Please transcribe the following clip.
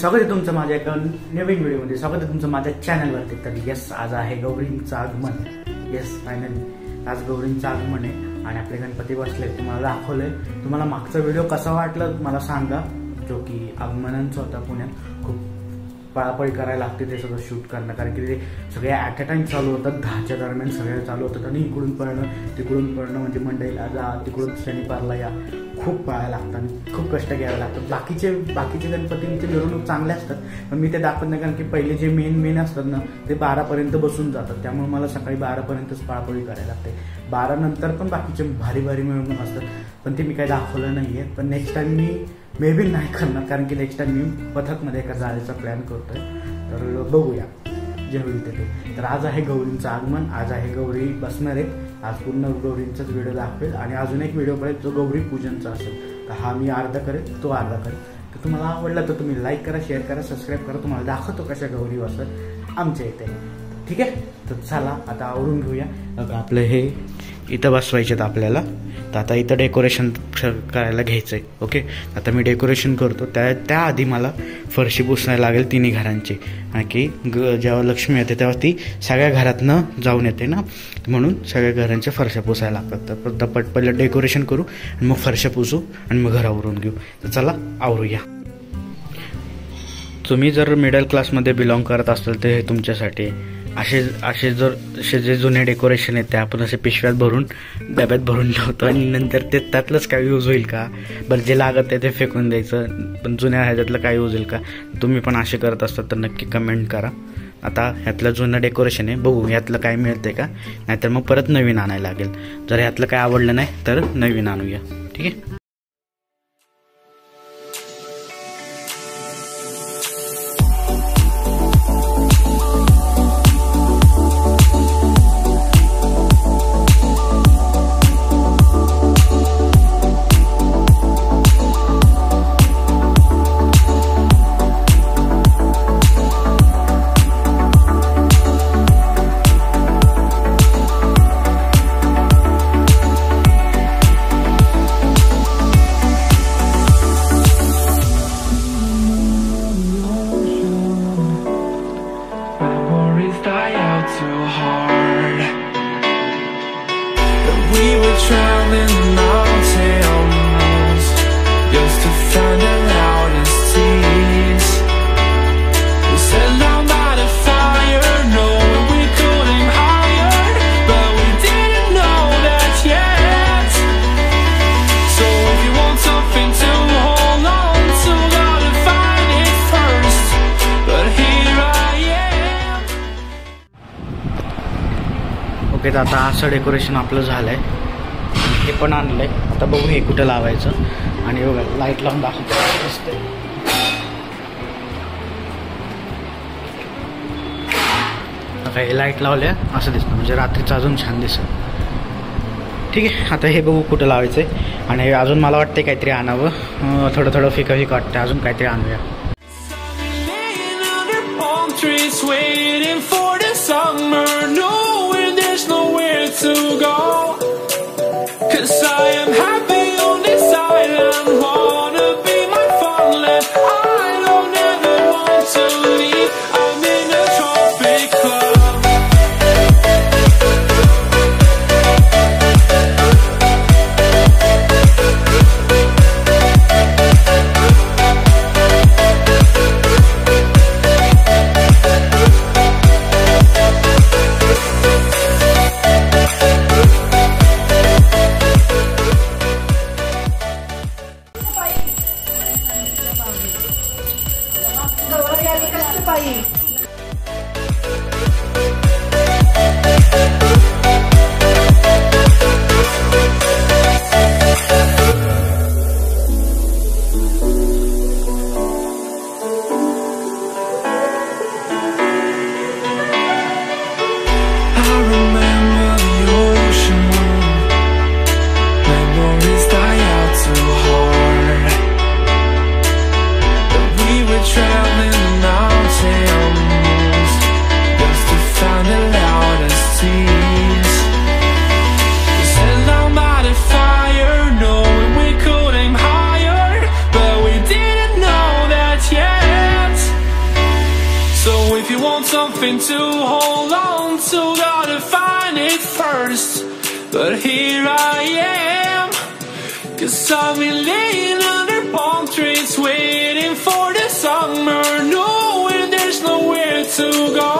स्वागत आहे तुमचं माझ्या एका नवीन व्हिडिओमध्ये. स्वागत आहे तुमचं माझ्या चॅनलवरती. तर येस, आज आहे गौरींचं आगमन. येस, फायनली आज गौरींचं आगमन आहे आणि आपले गणपती बसले. तुम्हाला दाखवलंय. तुम्हाला मागचा व्हिडिओ कसा वाटला मला सांगा, जो की आगमनांचा होता पुण्यात. खूप पळापळी करायला लागते ते सगळं शूट करणं, कारण की ते सगळे ॲट अ टाइम चालू होतात. 10च्या दरम्यान सगळे चालू होतात आणि इकडून पळणं तिकडून पळणं, म्हणजे मंडईला जा तिकडून शनिवारला या, खूप पळायला लागतं आणि खूप कष्ट घ्यावे लागतात. बाकीचे गणपतींचे मिरवणूक चांगले असतात, पण मी ते दाखवत नाही, कारण की पहिले जे मेन असतात ना ते 12पर्यंत बसून जातात. त्यामुळे मला सकाळी 12पर्यंतच पळापळी करायला लागते. 12 नंतर पण बाकीचे भारी मिरवणूक असतात, पण ते मी काही दाखवलं नाही आहे. पण next time me may be नाही करणार, कारण की नेक्स्ट टाइम मी पथकमध्ये एका जायचा प्लॅन करतोय. तर बघूया जे होईल ते. तर आज आहे गौरींचं आगमन. आज आहे गौरी बसणार आहेत. आज पूर्ण गौरींचाच व्हिडिओ दाखवेल आणि अजून एक व्हिडिओ पडेल जो गौरी पूजनचा असेल. तर हा मी अर्धा करेल, तो अर्धा करेल. तर तुम्हाला आवडला तर तुम्ही लाईक करा, शेअर करा, सबस्क्राईब करा. तुम्हाला दाखवतो कशा गौरी बसतात आमच्या इथे. ठीक आहे, तर चला आता आवरून घेऊया. आपलं हे इथं बसवायचे आहेत आपल्याला. तर आता इथं डेकोरेशन करायला घ्यायचं आहे. ओके, आता मी डेकोरेशन करतो. त्याआधी मला फरशी पुसायला लागेल तिन्ही घरांची, कारण की जेव्हा लक्ष्मी येते तेव्हा ती सगळ्या घरातनं जाऊन येते ना, म्हणून सगळ्या घरांच्या फरशा पुसायला लागतात. तर पहिलं डेकोरेशन करू आणि मग फरशा पुसू आणि मग घर आवरून घेऊ. तर चला आवरूया. तुम्ही जर मिडल क्लासमध्ये बिलॉंग करत असाल तर हे तुमच्यासाठी. असे जे जुने डेकोरेशन आहेत ते आपण असे पिशव्यात भरून डब्यात भरून ठेवतो आणि नंतर ते त्यातलंच काय यूज होईल का? बरं, जे लागत आहे ते फेकून द्यायचं, पण जुन्या ह्याच्यातलं काय यूज होईल का? तुम्ही पण असे करत असतात तर नक्की कमेंट करा. आता ह्यातलं जुनं डेकोरेशन आहे, बघू ह्यातलं काय मिळते का, नाहीतर मग परत नवीन आणायला लागेल. जर ह्यातलं काय आवडलं नाही तर नवीन आणूया. ठीक आहे. ओके, तर आता असं डेकोरेशन आपलं झालं आहे. हे पण आणलं आहे. आता बघू हे कुठं लावायचं. आणि बघा लाईट लावून दाखवतो. आता हे लाईट लावल्या असं दिसतं, म्हणजे रात्रीचं अजून छान दिसतं. ठीक आहे, आता हे बघू कुठं लावायचं आहे. आणि अजून मला वाटतं काहीतरी आणावं. थोडं फिकं वाटतं, अजून काहीतरी आणूया. To go, 'cause I am happy on this island, wanna be my farmland. I don't ever want to leave, I'm in a tropic club. want something to hold on to, gotta find it first. But here I am, 'cause I've been laying under palm trees, waiting for the summer, knowing there's nowhere to go.